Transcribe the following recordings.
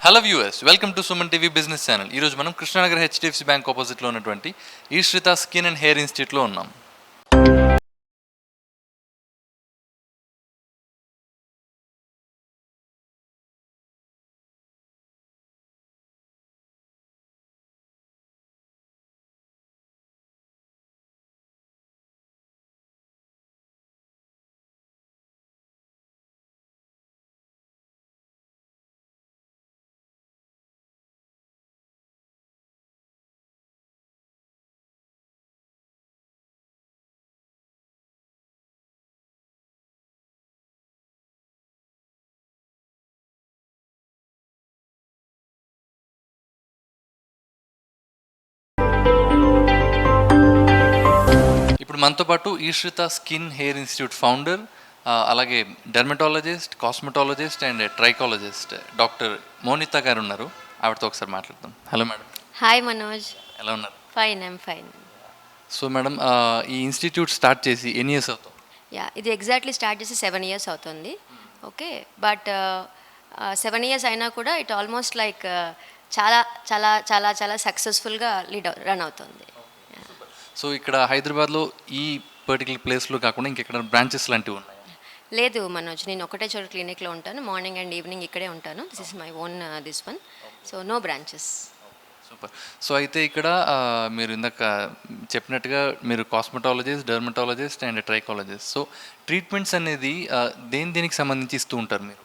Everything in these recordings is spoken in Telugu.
Hello viewers, welcome to Suman TV business channel. ఈరోజు మనం కృష్ణానగర్ హెచ్డిఎఫ్సి బ్యాంక్ ఆపోజిట్లో ఉన్నటువంటి ఈశ్రిత స్కిన్ అండ్ హెయిర్ ఇన్స్టిట్యూట్లో ఉన్నాం. ఇప్పుడు మనతో పాటు Ishrita skin hair institute founder, అలాగే dermatologist, cosmetologist and trichologist doctor Monitha గారు ఉన్నారు. ఆవిడతో ఒకసారి మాట్లాడదాం. Hello madam. హాయ్ మనోజ్. ఎలా ఉన్నారు? Fine, I'm fine. So madam, ఈ ఇన్స్టిట్యూట్ స్టార్ట్ చేసి ఎన్ని ఇయర్స్ అవుతాం? ఇది ఎగ్జాక్ట్లీ స్టార్ట్ చేసి 7 years అవుతుంది. ఓకే, బట్ 7 years అయినా కూడా ఇట్ ఆల్మోస్ట్ లైక్ చాలా చాలా చాలా చాలా సక్సెస్ఫుల్గా రన్ అవుతుంది. సో ఇక్కడ హైదరాబాద్లో ఈ పర్టికులర్ ప్లేస్లో కాకుండా ఇంకెక్కడ బ్రాంచెస్ లాంటివి ఉన్నాయి? లేదు మనోజ్, నేను ఒకటే చోట క్లినిక్లో ఉంటాను. మార్నింగ్ అండ్ ఈవినింగ్ ఇక్కడే ఉంటాను. This is my own this one. So no branches. Super. So అయితే ఇక్కడ మీరు ఇందాక చెప్పినట్టుగా మీరు cosmetologist, dermatologist and trichologist. So treatments అనేది దేనికి సంబంధించి ఇస్తూ ఉంటారు మీరు?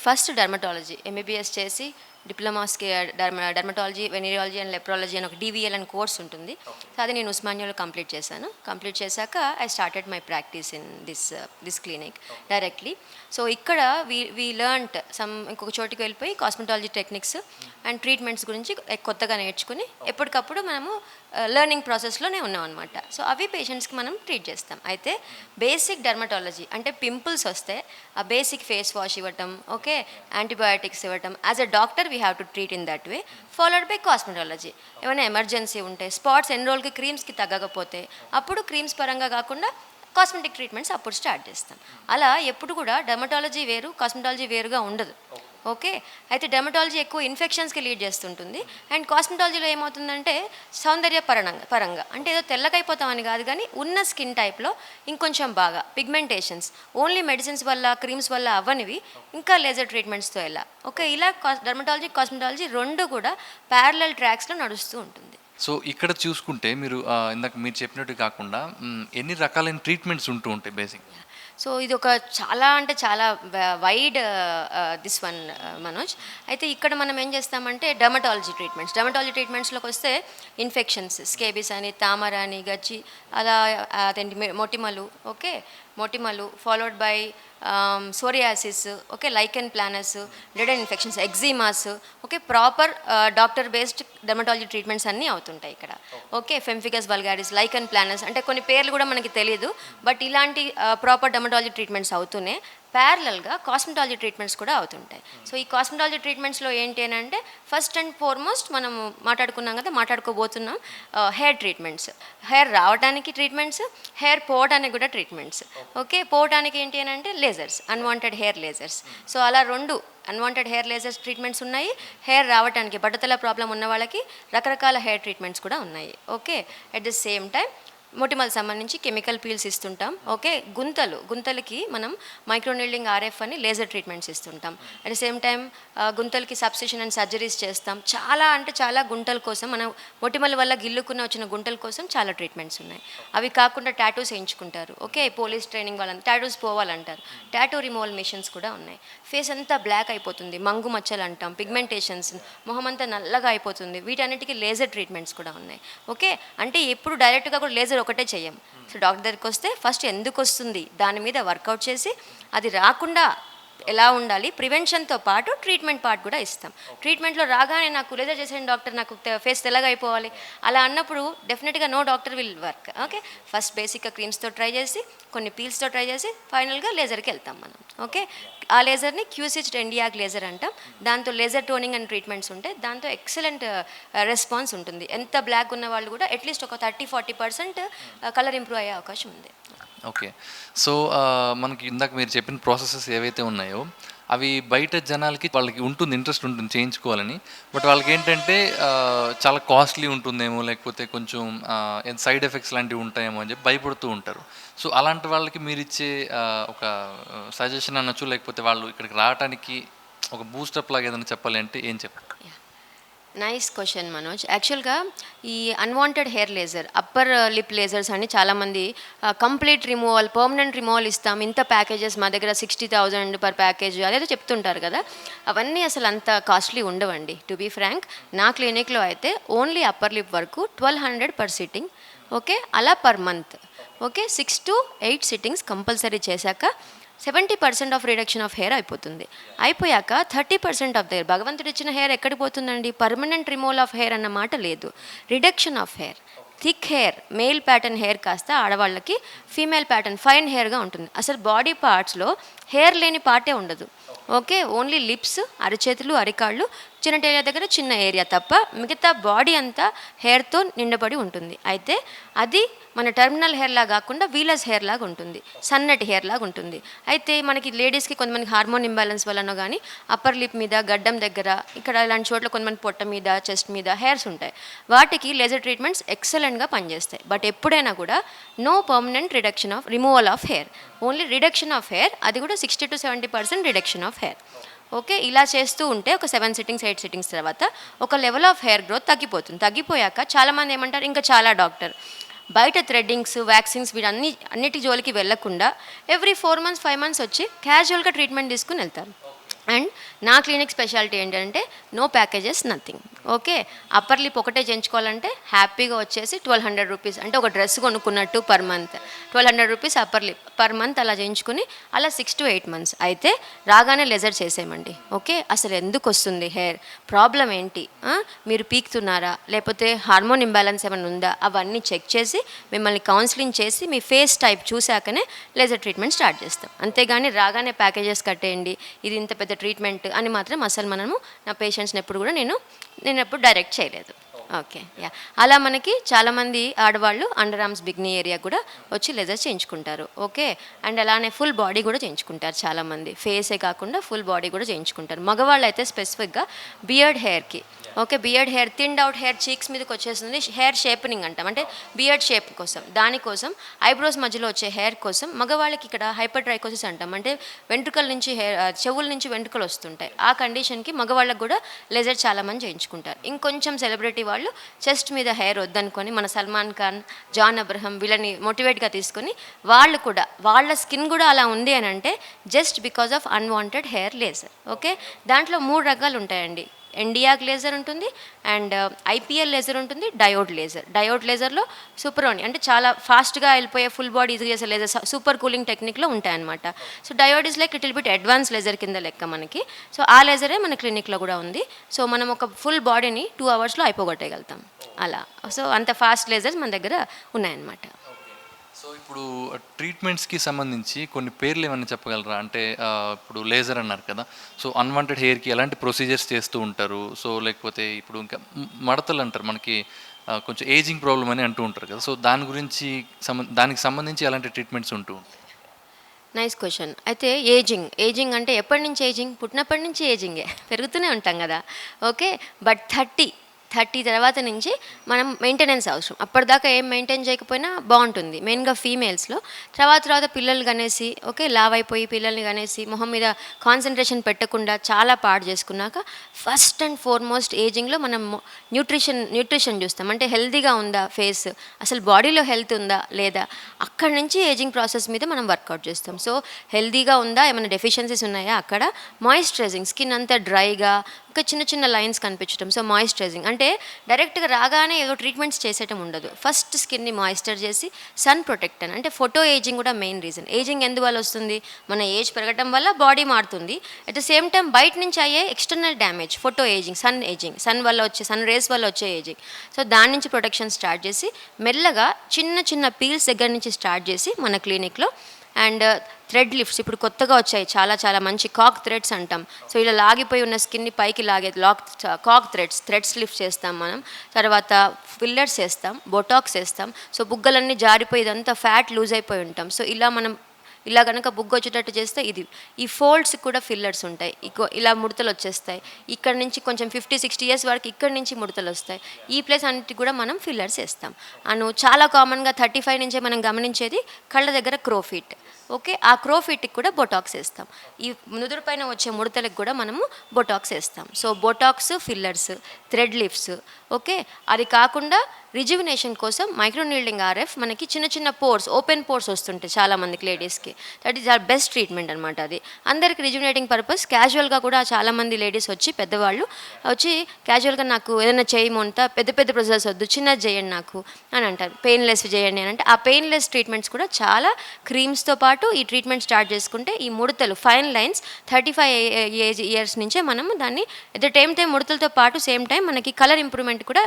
ఫస్ట్ డర్మటాలజీ ఎంబీబీఎస్ చేసి డిప్లొమాస్కి డర్మటాలజీ, వెనీరియాలజీ అండ్ లెప్రాలజీ అని ఒక డివిఎల్ అని కోర్స్ ఉంటుంది. సో అది నేను ఉస్మానియాలో కంప్లీట్ చేశాను. కంప్లీట్ చేశాక I started my practice in this clinic directly. So ఇక్కడ వీ లెర్న్డ్ ఇంకొక చోటికి వెళ్ళిపోయి కాస్మెటాలజీ టెక్నిక్స్ అండ్ ట్రీట్మెంట్స్ గురించి కొత్తగా నేర్చుకుని ఎప్పటికప్పుడు మనము లెర్నింగ్ ప్రాసెస్లోనే ఉన్నాం అనమాట. సో అవి పేషెంట్స్కి మనం ట్రీట్ చేస్తాం. అయితే బేసిక్ డర్మటాలజీ అంటే పింపుల్స్ వస్తే ఆ బేసిక్ ఫేస్ వాష్ ఇవ్వటం, ఓకే, యాంటీబయాటిక్స్ ఇవ్వటం, as a doctor we have to treat in that way. Followed by cosmetology. ఏమైనా ఎమర్జెన్సీ ఉంటే, స్పాట్స్ ఎన్ని రోజులకి క్రీమ్స్కి తగ్గకపోతే అప్పుడు క్రీమ్స్ పరంగా కాకుండా కాస్మెటిక్ ట్రీట్మెంట్స్ అప్పుడు స్టార్ట్ చేస్తాం. అలా ఎప్పుడు కూడా డర్మటాలజీ వేరు, కాస్మెటాలజీ వేరుగా ఉండదు. ఓకే, అయితే డెర్మటాలజీ ఎక్కువ ఇన్ఫెక్షన్స్కి లీడ్ చేస్తుంటుంది. అండ్ కాస్మెటాలజీలో ఏమవుతుందంటే సౌందర్య పరంగా అంటే ఏదో తెల్లకైపోతామని కాదు, కానీ ఉన్న స్కిన్ టైప్లో ఇంకొంచెం బాగా పిగ్మెంటేషన్స్ ఓన్లీ మెడిసిన్స్ వల్ల, క్రీమ్స్ వల్ల అవ్వనివి ఇంకా లేజర్ ట్రీట్మెంట్స్తో ఎలా. ఓకే, ఇలా డెర్మటాలజీ, కాస్మెటాలజీ రెండు కూడా ప్యారలల్ ట్రాక్స్లో నడుస్తూ ఉంటుంది. సో ఇక్కడ చూసుకుంటే మీరు ఇందాక మీరు చెప్పినట్టు కాకుండా ఎన్ని రకాలైన ట్రీట్మెంట్స్ ఉంటూ ఉంటాయి బేసిక్? సో ఇది ఒక చాలా అంటే చాలా వైడ్ దిస్ వన్ మనోజ్. అయితే ఇక్కడ మనం ఏం చేస్తామంటే డర్మటాలజీ ట్రీట్మెంట్స్లోకి వస్తే ఇన్ఫెక్షన్స్, స్కేబిస్ అని, తామర అని, గచ్చి, అలా అదేంటి మొటిమలు, ఓకే, మొటిమలు followed by psoriasis, okay, lichen planus, డెడెన్ infections, eczemas, okay, proper doctor based dermatology treatments అన్నీ అవుతుంటాయి ఇక్కడ. Okay, pemphigus vulgaris, lichen planus అంటే కొన్ని పేర్లు కూడా మనకి తెలియదు, బట్ ఇలాంటి ప్రాపర్ డెర్మటాలజీ ట్రీట్మెంట్స్ అవుతూనే ప్యారలల్గా కాస్మెటాలజీ ట్రీట్మెంట్స్ కూడా అవుతుంటాయి. సో ఈ కాస్మెటాలజీ ట్రీట్మెంట్స్లో ఏంటి అని అంటే ఫస్ట్ అండ్ ఫార్మోస్ట్ మనం మాట్లాడుకోబోతున్నాం హెయిర్ ట్రీట్మెంట్స్. హెయిర్ రావడానికి ట్రీట్మెంట్స్, హెయిర్ పోవడానికి కూడా ట్రీట్మెంట్స్. ఓకే, పోవడానికి ఏంటి అని అంటే lasers, unwanted hair lasers. So అలా రెండు అన్వాంటెడ్ హెయిర్ లేజర్స్ ట్రీట్మెంట్స్ ఉన్నాయి. హెయిర్ రావడానికి బట్టతల ప్రాబ్లం ఉన్న వాళ్ళకి రకరకాల హెయిర్ ట్రీట్మెంట్స్ కూడా ఉన్నాయి. Okay, at the same time మొటిమలకు సంబంధించి కెమికల్ పీల్స్ ఇస్తుంటాం. ఓకే, గుంతలకి మనం మైక్రోనీడ్లింగ్ ఆర్ఎఫ్ అని లేజర్ ట్రీట్మెంట్స్ ఇస్తుంటాం. అట్ ద సేమ్ టైం గుంతలకి సబ్సిషన్ అండ్ సర్జరీస్ చేస్తాం. చాలా అంటే చాలా గుంటల కోసం, మనం మొటిమల వల్ల గిల్లుకున్న వచ్చిన గుంటల కోసం చాలా ట్రీట్మెంట్స్ ఉన్నాయి. అవి కాకుండా టాటూస్ వేయించుకుంటారు. ఓకే, పోలీస్ ట్రైనింగ్ వాళ్ళని టాటూస్ పోవాలంటారు, టాటూ రిమూవల్ మిషన్స్ కూడా ఉన్నాయి. ఫేస్ అంతా బ్లాక్ అయిపోతుంది, మంగు మచ్చలు అంటాం, పిగ్మెంటేషన్స్, మొహం అంతా నల్లగా అయిపోతుంది, వీటన్నిటికీ లేజర్ ట్రీట్మెంట్స్ కూడా ఉన్నాయి. ఓకే, అంటే ఎప్పుడు డైరెక్ట్గా కూడా లేజర్ ఒకటే చెయ్యం. సో డాక్టర్ దగ్గరికి వస్తే ఫస్ట్ ఎందుకు వస్తుంది దాని మీద వర్కౌట్ చేసి అది రాకుండా ఎలా ఉండాలి, ప్రివెన్షన్తో పాటు ట్రీట్మెంట్ పార్ట్ కూడా ఇస్తాం. ట్రీట్మెంట్లో రాగానే నాకు లేజర్ చేసేయండి డాక్టర్, నాకు ఫేస్ తెల్లగా అయిపోవాలి అలా అన్నప్పుడు డెఫినెట్గా no doctor will work. Okay, first బేసిక్గా క్రీమ్స్తో ట్రై చేసి, కొన్ని పీల్స్తో ట్రై చేసి ఫైనల్గా లేజర్కి వెళ్తాం మనం. ఓకే, ఆ లేజర్ని క్యూసిచ్డ్ ఎండియాక్ లేజర్ అంటాం. దాంతో లేజర్ టోనింగ్ అండ్ ట్రీట్మెంట్స్ ఉంటాయి. దాంతో ఎక్సలెంట్ రెస్పాన్స్ ఉంటుంది. ఎంత బ్లాక్ ఉన్న వాళ్ళు కూడా అట్లీస్ట్ ఒక 30-40% కలర్ ఇంప్రూవ్ అయ్యే అవకాశం ఉంది. ఓకే, సో మనకి ఇందాక మీరు చెప్పిన ప్రాసెసెస్ ఏవైతే ఉన్నాయో అవి బయట జనాలకి వాళ్ళకి ఉంటుంది, ఇంట్రెస్ట్ ఉంటుంది చేయించుకోవాలని. బట్ వాళ్ళకి ఏంటంటే చాలా కాస్ట్లీ ఉంటుందేమో, లేకపోతే కొంచెం సైడ్ ఎఫెక్ట్స్ లాంటివి ఉంటాయేమో అని చెప్పి భయపడుతూ ఉంటారు. సో అలాంటి వాళ్ళకి మీరు ఇచ్చే ఒక సజెషన్ అనొచ్చు, లేకపోతే వాళ్ళు ఇక్కడికి రావడానికి ఒక బూస్టప్ లాగా ఏదైనా చెప్పాలి అంటే ఏం చెప్తారు? Nice question Manoj. యాక్చువల్గా ఈ unwanted hair laser, upper lip lasers అని చాలామంది కంప్లీట్ రిమూవల్, పర్మనెంట్ రిమూవల్ ఇస్తాం, ఇంత ప్యాకేజెస్ మా దగ్గర 60,000 పర్ ప్యాకేజ్ అదేదో చెప్తుంటారు కదా. అవన్నీ అసలు అంత కాస్ట్లీ ఉండవండి. టు బీ ఫ్రాంక్, నా క్లినిక్లో అయితే ఓన్లీ అప్పర్ లిప్ వరకు 1200 పర్ సిట్టింగ్. ఓకే, అలా per month. Okay, 6 to 8 sittings compulsory చేశాక 70% ఆఫ్ రిడక్షన్ ఆఫ్ హెయిర్ అయిపోతుంది. అయిపోయాక 30% ఆఫ్ ద హెయిర్, భగవంతుడు ఇచ్చిన హెయిర్ ఎక్కడికి పోతుందండి? పర్మనెంట్ రిమూవల్ ఆఫ్ హెయిర్ అన్న మాట లేదు, reduction of hair. Thick hair, male pattern hair కాస్త ఆడవాళ్ళకి ఫీమేల్ ప్యాటర్న్ ఫైన్ హెయిర్గా ఉంటుంది. అసలు బాడీ పార్ట్స్లో హెయిర్ లేని పార్టే ఉండదు. ఓకే, ఓన్లీ లిప్స్, అరచేతులు, అరికాళ్ళు, చిన్నటేరియా దగ్గర చిన్న ఏరియా తప్ప మిగతా బాడీ అంతా హెయిర్తో నిండబడి ఉంటుంది. అయితే అది మన టర్మినల్ హెయిర్ లాగా కాకుండా వీలస్ హెయిర్ లాగా ఉంటుంది, సన్నటి హెయిర్ లాగా ఉంటుంది. అయితే మనకి లేడీస్కి కొంతమంది హార్మోన్ ఇంబ్యాలెన్స్ వలన కానీ అప్పర్ లిప్ మీద, గడ్డం దగ్గర, ఇక్కడ ఇలాంటి చోట్ల కొంతమంది పొట్ట మీద, చెస్ట్ మీద హెయిర్స్ ఉంటాయి. వాటికి లేజర్ ట్రీట్మెంట్స్ ఎక్సలెంట్గా పనిచేస్తాయి. బట్ ఎప్పుడైనా కూడా no permanent reduction of removal of hair, only reduction of hair, అది కూడా 60 to 70% reduction of hair. Okay, ఇలా చేస్తూ ఉంటే ఒక 7 సిట్టింగ్స్ 8 సిట్టింగ్స్ తర్వాత ఒక లెవెల్ ఆఫ్ హెయిర్ గ్రోత్ తగ్గిపోతుంది. తగ్గిపోయాక చాలామంది ఏమంటారు, ఇంకా చాలా డాక్టర్ బయట థ్రెడ్డింగ్స్, వ్యాక్సింగ్స్ అన్నిటి జోలికి వెళ్లకుండా ఎవ్రీ 4 months 5 months వచ్చి క్యాజువల్గా ట్రీట్మెంట్ తీసుకుని వెళ్తారు. అండ్ నా క్లినిక్ స్పెషాలిటీ ఏంటంటే no packages, nothing. Okay, upper lip ఒకటే చేయించుకోవాలంటే హ్యాపీగా వచ్చేసి 1200 రూపీస్, అంటే ఒక డ్రెస్ కొనుక్కున్నట్టు per month 1200 rupees upper lip per month అలా చేయించుకుని అలా 6 to 8 months అయితే రాగానే లెజర్ చేసేయమండి. ఓకే, అసలు ఎందుకు వస్తుంది హెయిర్, ప్రాబ్లం ఏంటి, మీరు పీకుతున్నారా, లేకపోతే హార్మోన్ ఇంబ్యాలెన్స్ ఏమైనా ఉందా, అవన్నీ చెక్ చేసి మిమ్మల్ని కౌన్సిలింగ్ చేసి మీ ఫేస్ టైప్ చూశాకనే లెజర్ ట్రీట్మెంట్ స్టార్ట్ చేస్తాం. అంతేగాని రాగానే ప్యాకేజెస్ కట్టేయండి, ఇది ఇంత పెద్ద ట్రీట్మెంట్ అని మాత్రం అసలు మనము నా పేషెంట్స్ని ఎప్పుడు కూడా నేను ఎప్పుడు డైరెక్ట్ చేయలేదు. ఓకే, యా, అలా మనకి చాలామంది ఆడవాళ్ళు అండర్ ఆర్మ్స్ బిగ్నీ ఏరియా కూడా వచ్చి లెజర్ చేయించుకుంటారు. ఓకే, అండ్ అలానే ఫుల్ బాడీ కూడా చేయించుకుంటారు చాలామంది, ఫేసే కాకుండా ఫుల్ బాడీ కూడా చేయించుకుంటారు. మగవాళ్ళు అయితే స్పెసిఫిక్గా బియర్డ్ హెయిర్కి. Okay, beard hair, thinned out hair cheeks మీదకి వచ్చేస్తుంది, హెయిర్ షేపనింగ్ అంటాం, అంటే బియర్డ్ షేప్ కోసం, దానికోసం ఐబ్రోస్ మధ్యలో వచ్చే హెయిర్ కోసం మగవాళ్ళకి ఇక్కడ హైపర్ ట్రైకోసిస్ అంటాం, అంటే వెంట్రుకల నుంచి చెవుల నుంచి వెంట్రుకలు వస్తుంటాయి. ఆ కండిషన్కి మగవాళ్ళకి కూడా లెజర్ చాలామంది చేయించుకుంటారు. ఇంకొంచెం సెలబ్రిటీ వాళ్ళు చెస్ట్ మీద హెయిర్ వద్దనుకొని మన సల్మాన్ ఖాన్, జాన్ అబ్రహం వీళ్ళని మోటివేట్గా తీసుకొని వాళ్ళు కూడా వాళ్ళ స్కిన్ కూడా అలా ఉంది అని అంటే just because of unwanted hair laser. Okay, దాంట్లో 3 రకాలు ఉంటాయండి. ఎన్డియాక్ లేజర్ ఉంటుంది, అండ్ ఐపీఎల్ లేజర్ ఉంటుంది, డయోడ్ లేజర్. డయోడ్ లేజర్లో సూపరోని అంటే చాలా ఫాస్ట్గా వెళ్ళిపోయే ఫుల్ బాడీ ఈజీ చేసే లేజర్ సూపర్ కూలింగ్ టెక్నిక్లో ఉంటాయన్నమాట. So diode is like little bit advance laser కింద లెక్క మనకి. సో ఆ లేజరే మన క్లినిక్లో కూడా ఉంది. సో మనం ఒక ఫుల్ బాడీని 2 hours అయిపోగొట్టగలుగుతాం అలా. సో అంత ఫాస్ట్ లేజర్స్ మన దగ్గర ఉన్నాయన్నమాట. సో ఇప్పుడు ట్రీట్మెంట్స్కి సంబంధించి కొన్ని పేర్లు ఏమైనా చెప్పగలరా? అంటే ఇప్పుడు లేజర్ అన్నారు కదా, సో అన్వాంటెడ్ హెయిర్కి ఎలాంటి ప్రొసీజర్స్ చేస్తూ ఉంటారు? సో లేకపోతే ఇప్పుడు ఇంకా మడతలు అంటారు మనకి, కొంచెం ఏజింగ్ ప్రాబ్లం అని అంటూ ఉంటారు కదా, సో దాని గురించి దానికి సంబంధించి ఎలాంటి ట్రీట్మెంట్స్ ఉంటూ ఉంటాయి? Nice question. అయితే ఏజింగ్ అంటే ఎప్పటి నుంచి ఏజింగ్? పుట్టినప్పటి నుంచి ఏజింగే, పెరుగుతూనే ఉంటాం కదా. ఓకే, బట్ 30 తర్వాత నుంచి మనం మెయింటెనెన్స్ అవసరం. అప్పటిదాకా ఏం మెయింటైన్ చేయకపోయినా బాగుంటుంది, మెయిన్గా ఫీమేల్స్లో. తర్వాత పిల్లలు కనేసి, ఓకే, లావ్ అయిపోయి పిల్లల్ని కనేసి మొహం మీద కాన్సన్ట్రేషన్ పెట్టకుండా చాలా పాడు చేసుకున్నాక ఫస్ట్ అండ్ ఫార్మోస్ట్ ఏజింగ్లో మనం న్యూట్రిషన్ చూస్తాం. అంటే హెల్తీగా ఉందా ఫేస్, అసలు బాడీలో హెల్త్ ఉందా లేదా, అక్కడి నుంచి ఏజింగ్ ప్రాసెస్ మీద మనం వర్కౌట్ చేస్తాం. సో హెల్తీగా ఉందా, ఏమైనా డెఫిషియన్సీస్ ఉన్నాయా, అక్కడ మాయిశ్చరైజింగ్, స్కిన్ అంతా డ్రైగా ఒక చిన్న లైన్స్ కనిపించడం. సో మాయిశ్చరైజింగ్ అంటే డైరెక్ట్గా రాగానే ఏదో ట్రీట్మెంట్స్ చేసేయటం ఉండదు. ఫస్ట్ స్కిన్ని మాయిశ్చర్ చేసి సన్ ప్రొటెక్ట్ అంటే ఫోటో ఏజింగ్ కూడా మెయిన్ రీజన్. ఏజింగ్ ఎందువల్ల వస్తుంది? మన ఏజ్ పెరగటం వల్ల బాడీ మారుతుంది. అట్ ద సేమ్ టైం బయట నుంచి అయ్యే external damage, photo ageing, sun rays వల్ల వచ్చే ఏజింగ్. సో దాని నుంచి ప్రొటెక్షన్ స్టార్ట్ చేసి మెల్లగా చిన్న పీల్స్ దగ్గర నుంచి స్టార్ట్ చేసి మన క్లినిక్లో. అండ్ థ్రెడ్ లిఫ్ట్స్ ఇప్పుడు కొత్తగా వచ్చాయి, చాలా మంచి కాక్ థ్రెడ్స్ అంటాం. సో ఇలా లాగిపోయి ఉన్న స్కిన్ని పైకి లాగే కాక్ థ్రెడ్స్ లిఫ్ట్ చేస్తాం మనం. తర్వాత ఫిల్లర్స్ వేస్తాం, బొటాక్స్ వేస్తాం. సో బుగ్గలన్నీ జారిపోయి ఇదంతా ఫ్యాట్ లూజ్ అయిపోయి ఉంటాం. సో ఇలా మనం ఇలా కనుక బుగ్గ వచ్చేటట్టు చేస్తే ఇది. ఈ ఫోల్డ్స్ కూడా ఫిల్లర్స్ ఉంటాయి. ఇలా ముడతలు వచ్చేస్తాయి. ఇక్కడ నుంచి కొంచెం 50-60 ఇయర్స్ వరకు ఇక్కడ నుంచి ముడతలు వస్తాయి. ఈ ప్లేస్ అన్నిటి కూడా మనం ఫిల్లర్స్ వేస్తాం. చాలా కామన్గా 35 నుంచే మనం గమనించేది కళ్ళ దగ్గర క్రోఫిట్. ఓకే, ఆ క్రోఫిట్కి కూడా బొటాక్స్ వేస్తాం. ఈ నుదురు పైన వచ్చే ముడతలకు కూడా మనము బొటాక్స్ వేస్తాం. So Botox, fillers, thread lifts. Okay, అది కాకుండా రిజ్యువినేషన్ కోసం మైక్రోనీడ్లింగ్ ఆర్ఎఫ్ మనకి చిన్న చిన్న పోర్స్, ఓపెన్ పోర్స్ వస్తుంటాయి చాలామందికి లేడీస్కి. That is our best treatment అనమాట. అది అందరికి రిజ్యువినేటింగ్ పర్పస్. క్యాజువల్గా కూడా చాలామంది లేడీస్ వచ్చి, పెద్దవాళ్ళు వచ్చి క్యాజువల్గా నాకు ఏదైనా చేయమంతా, పెద్ద పెద్ద ప్రొసెస్ వద్దు, చిన్నది చేయండి నాకు అని అంటారు. పెయిన్లెస్ చేయండి అని అంటే ఆ పెయిన్లెస్ ట్రీట్మెంట్స్ కూడా చాలా క్రీమ్స్తో పాటు ఈ ట్రీట్మెంట్ స్టార్ట్ చేసుకుంటే ఈ ముడతలు ఫైన్ లైన్స్ 35 ఇయర్స్ నుంచే మనం దాన్ని ఎట్ ద టైం ముడతలతో పాటు సేమ్ టైం మనకి కలర్ ఇంప్రూవ్మెంట్ కూడా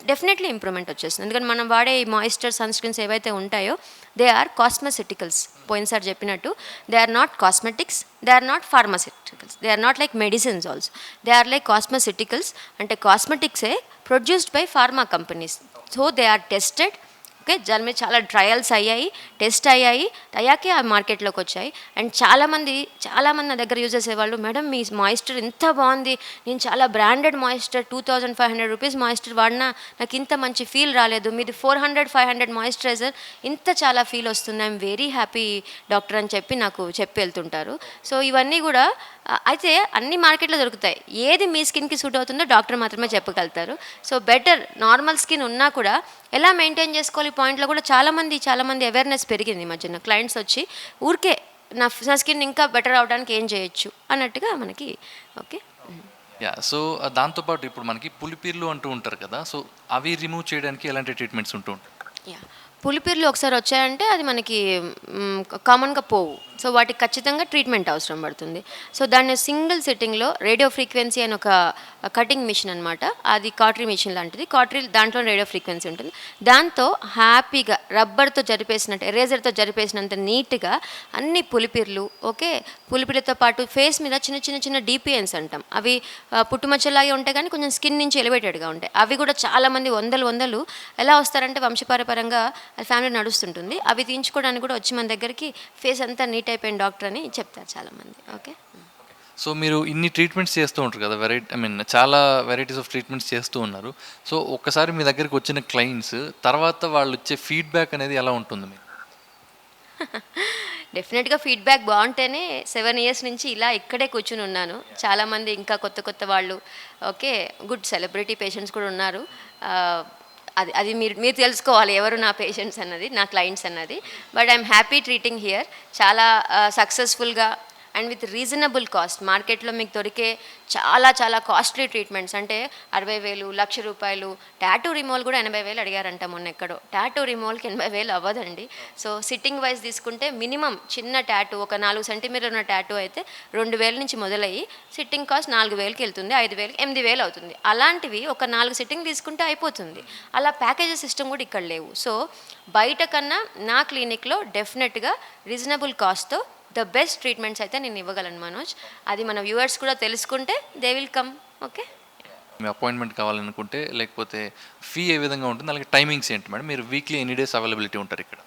డెఫినెట్లీ ఇంప్రూవ్మెంట్ వచ్చేస్తుంది. ఎందుకంటే మనం వాడే ఈ మాయిశ్చర్ సన్ స్క్రీన్స్ ఏవైతే ఉంటాయో దే ఆర్ కాస్మెసిటికల్స్. పోయినసారి చెప్పినట్టు they are not cosmetics, they are not pharmaceuticals, they are not like medicines also, they are like cosmeceuticals. అంటే కాస్మెటిక్సే produced by pharma companies. So they are tested. Okay, దాని మీద చాలా ట్రయల్స్ అయ్యాయి, టెస్ట్ అయ్యాకే ఆ మార్కెట్లోకి వచ్చాయి. అండ్ చాలామంది నా దగ్గర యూజ్ చేసేవాళ్ళు, మేడం మీ మాయిశ్చర్ ఇంత బాగుంది, నేను చాలా బ్రాండెడ్ మాయిశ్చర్ 2500 రూపీస్ మాయిశ్చర్ వాడినా నాకు ఇంత మంచి ఫీల్ రాలేదు, మీది 400-500 మాయిశ్చరైజర్ ఇంత చాలా ఫీల్ వస్తుంది, ఐఎమ్ వెరీ హ్యాపీ డాక్టర్ అని చెప్పి నాకు చెప్పి వెళ్తుంటారు. సో ఇవన్నీ కూడా అయితే అన్ని మార్కెట్లో దొరుకుతాయి. ఏది మీ స్కిన్కి సూట్ అవుతుందో డాక్టర్ మాత్రమే చెప్పగలుగుతారు. సో బెటర్ నార్మల్ స్కిన్ ఉన్నా కూడా ఎలా మెయింటైన్ చేసుకోవాలి పాయింట్లో కూడా చాలామంది అవేర్నెస్ పెరిగింది ఈ మధ్యన. క్లయింట్స్ వచ్చి ఊరికే నా స్కిన్ ఇంకా బెటర్ అవడానికి ఏం చేయొచ్చు అన్నట్టుగా మనకి. ఓకే, సో దాంతోపాటు ఇప్పుడు మనకి పులిపీర్లు అంటూ ఉంటారు కదా, సో అవి రిమూవ్ చేయడానికి ఎలాంటి ట్రీట్మెంట్స్ ఉంటూ ఉంటాయి? పులిపీర్లు ఒకసారి వచ్చాయంటే అది మనకి కామన్గా పోవు. సో వాటికి ఖచ్చితంగా ట్రీట్మెంట్ అవసరం పడుతుంది. సో దాన్ని సింగిల్ సిట్టింగ్లో రేడియో ఫ్రీక్వెన్సీ అని ఒక కటింగ్ మిషన్ అనమాట. అది కాటరీ మిషన్ లాంటిది. కాటరీ దాంట్లో రేడియో ఫ్రీక్వెన్సీ ఉంటుంది. దాంతో హ్యాపీగా రబ్బర్తో జరిపేసినట్టు, ఎరేజర్తో జరిపేసినంత నీట్గా అన్ని పులిపీర్లు, ఓకే, పులిపీర్లతో పాటు ఫేస్ మీద చిన్న డిపిఎన్స్ అంటాం. అవి పుట్టుమచ్చలాగే ఉంటాయి కానీ కొంచెం స్కిన్ నుంచి ఎలివేటెడ్గా ఉంటాయి. అవి కూడా చాలామంది వందలు ఎలా వస్తారంటే వంశపారపరంగా అది ఫ్యామిలీ నడుస్తుంటుంది. అవి తీయించుకోవడానికి కూడా వచ్చి మన దగ్గరికి ఫేస్ అంతా నీట్ అయిపోయిన డాక్టర్ అని చెప్తారు చాలామంది. ఓకే, సో మీరు ఇన్ని ట్రీట్మెంట్స్ చేస్తూ ఉంటారు కదా, చాలా వెరైటీస్ ఆఫ్ ట్రీట్మెంట్స్ చేస్తూ ఉన్నారు. సో ఒక్కసారి మీ దగ్గరికి వచ్చిన క్లయింట్స్ తర్వాత వాళ్ళు వచ్చే ఫీడ్బ్యాక్ అనేది ఎలా ఉంటుంది మీకు? డెఫినెట్గా ఫీడ్బ్యాక్ బాగుంటేనే 7 ఇయర్స్ నుంచి ఇలా ఇక్కడే కూర్చుని ఉన్నాను. చాలామంది ఇంకా కొత్త వాళ్ళు, ఓకే, గుడ్ సెలబ్రిటీ పేషెంట్స్ కూడా ఉన్నారు. అది మీరు తెలుసుకోవాలి ఎవరు నా పేషెంట్స్ అన్నది, నా క్లయింట్స్ అన్నది. But I'm happy treating here. చాలా సక్సెస్ఫుల్గా అండ్ విత్ రీజనబుల్ కాస్ట్. మార్కెట్లో మీకు దొరికే చాలా కాస్ట్లీ ట్రీట్మెంట్స్ అంటే 60,000, ₹1,00,000. టాటూ రిమూవల్ కూడా 80,000 అడిగారంట మొన్న ఎక్కడో. టాటూ రిమూవల్కి 80,000 అవ్వదండి. సో సిట్టింగ్ వైజ్ తీసుకుంటే మినిమం చిన్న టాటూ, ఒక 4 సెంటీమీటర్ ఉన్న టాటూ అయితే 2,000 నుంచి మొదలయ్యి సిట్టింగ్ కాస్ట్ 4,000కి వెళ్తుంది, 5,000, 8,000 అవుతుంది. అలాంటివి ఒక 4 సిట్టింగ్ తీసుకుంటే అయిపోతుంది. అలా ప్యాకేజెస్ సిస్టమ్ కూడా ఇక్కడ లేవు. సో బయట కన్నా నా క్లినిక్లో డెఫినెట్గా రీజనబుల్ కాస్ట్తో ద బెస్ట్ ట్రీట్మెంట్స్ అయితే నేను ఇవ్వగలను మనోజ్. అది మన వ్యూవర్స్ కూడా తెలుసుకుంటే they will come. Okay, me appointment కావాలనుకుంటే లేకపోతే ఫీ ఏ విధంగా ఉంటుంది, అలాగే టైమింగ్స్ ఏంటి మేడం? మీరు వీక్లీ ఎన్ని డేస్ అవైలబిలిటీ ఉంటారు ఇక్కడ?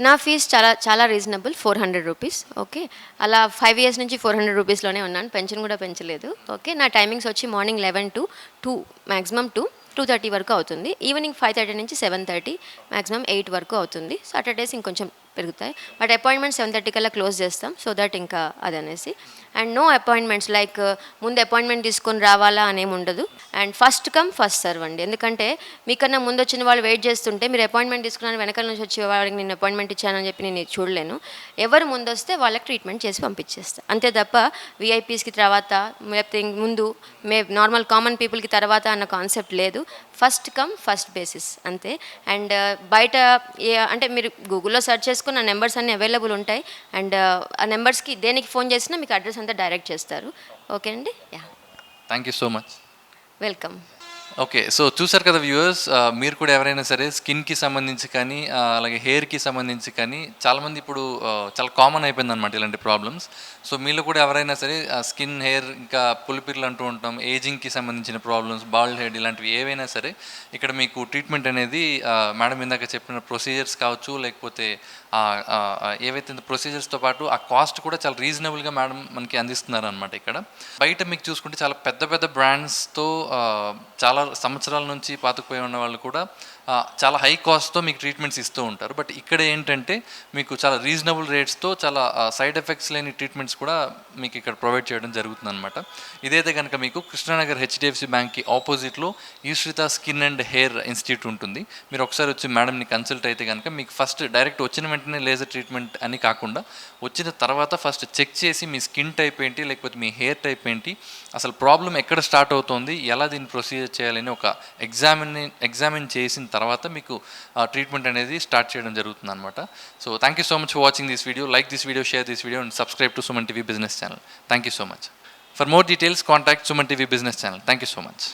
నా ఫీజ్ చాలా రీజనబుల్, 400 రూపీస్. ఓకే, అలా 5 ఇయర్స్ నుంచి 400 రూపీస్లోనే ఉన్నాను, పెన్షన్ కూడా పెంచలేదు. ఓకే, నా టైమింగ్స్ వచ్చి మార్నింగ్ 11 to 2, మ్యాక్సిమం 2:30 వరకు అవుతుంది. ఈవినింగ్ 5:30 నుంచి 7:30, మ్యాక్సిమం 8 వరకు అవుతుంది. సాటర్డేస్ ఇంకొంచెం పెరుగుతాయి. బట్ అపాయింట్మెంట్ 7:30 కల్లా క్లోజ్ చేస్తాం. సో దట్ ఇంకా అదనేసి. అండ్ నో అపాయింట్మెంట్స్ లైక్ ముందు అపాయింట్మెంట్ తీసుకొని రావాలా అనేమి ఉండదు. And first come first serve అండి. ఎందుకంటే మీకన్నా ముందు వచ్చిన వాళ్ళు వెయిట్ చేస్తుంటే మీరు అపాయింట్మెంట్ తీసుకున్నాను వెనకాల నుంచి వచ్చే వాళ్ళకి నేను అపాయింట్మెంట్ ఇచ్చానని చెప్పి నేను చూడలేను. ఎవరు ముందు వస్తే వాళ్ళకి ట్రీట్మెంట్ చేసి పంపించేస్తాను అంతే తప్ప విఐపీస్కి తర్వాత లేకపోతే ముందు నార్మల్ కామన్ పీపుల్కి తర్వాత అన్న కాన్సెప్ట్ లేదు. ఫస్ట్ కమ్ ఫస్ట్ బేసిస్ అంతే. అండ్ బయట అంటే మీరు గూగుల్లో సెర్చ్ చేసుకుని ఆ నెంబర్స్ అన్నీ అవైలబుల్ ఉంటాయి. అండ్ ఆ నెంబర్స్కి దేనికి ఫోన్ చేసినా మీకు అడ్రస్ అంతా డైరెక్ట్ చేస్తారు. ఓకే అండి, yeah, thank you so much. Welcome. Okay. So చూసారు కదా వ్యూవర్స్, మీరు కూడా ఎవరైనా సరే స్కిన్‌కి సంబంధించి కానీ, అలాగే హెయిర్‌కి సంబంధించి కానీ చాలామంది ఇప్పుడు చాలా కామన్ అయిపోయిందనమాట ఇలాంటి ప్రాబ్లమ్స్. సో మీలో కూడా ఎవరైనా సరే స్కిన్, హెయిర్ ఇంకా పులిపిర్లు అంటూ ఉంటాం, ఏజింగ్‌కి సంబంధించిన ప్రాబ్లమ్స్, బాల్డ్ హెడ్ ఇలాంటివి ఏవైనా సరే ఇక్కడ మీకు ట్రీట్మెంట్ అనేది మేడం ఇందాక చెప్పిన ప్రొసీజర్స్ కావచ్చు, లేకపోతే ఏవైతే ప్రొసీజర్స్‌తో పాటు ఆ కాస్ట్ కూడా చాలా రీజనబుల్‌గా మేడం మనకి అందిస్తున్నారనమాట ఇక్కడ. బయట మీకు చూసుకుంటే చాలా పెద్ద పెద్ద బ్రాండ్స్‌తో చాలా సంవత్సరాల నుంచి పాతుకుపోయి ఉన్న వాళ్ళు కూడా చాలా హై కాస్ట్తో మీకు ట్రీట్మెంట్స్ ఇస్తూ ఉంటారు. బట్ ఇక్కడ ఏంటంటే మీకు చాలా రీజనబుల్ రేట్స్తో చాలా సైడ్ ఎఫెక్ట్స్ లేని ట్రీట్మెంట్స్ కూడా మీకు ఇక్కడ ప్రొవైడ్ చేయడం జరుగుతుందన్నమాట. ఇదైతే కనుక మీకు కృష్ణానగర్ హెచ్డిఎఫ్సి బ్యాంక్కి ఆపోజిట్లో Ishrita skin and hair institute ఉంటుంది. మీరు ఒకసారి వచ్చి మేడంని కన్సల్ట్ అయితే కనుక మీకు ఫస్ట్ డైరెక్ట్ వచ్చిన వెంటనే లేజర్ ట్రీట్మెంట్ అని కాకుండా వచ్చిన తర్వాత ఫస్ట్ చెక్ చేసి మీ స్కిన్ టైప్ ఏంటి, లేకపోతే మీ హెయిర్ టైప్ ఏంటి, అసలు ప్రాబ్లం ఎక్కడ స్టార్ట్ అవుతుంది, ఎలా దీన్ని ప్రొసీజర్ చేయాలని ఒక ఎగ్జామిన్ చేసిన తర్వాత మీకు ట్రీట్మెంట్ అనేది స్టార్ట్ చేయడం జరుగుతుంది అనమాట. So thank you so much for watching this video. Like this video, share this video and subscribe to Suman TV business channel. Thank you so much. For more details contact Suman TV business channel. Thank you so much.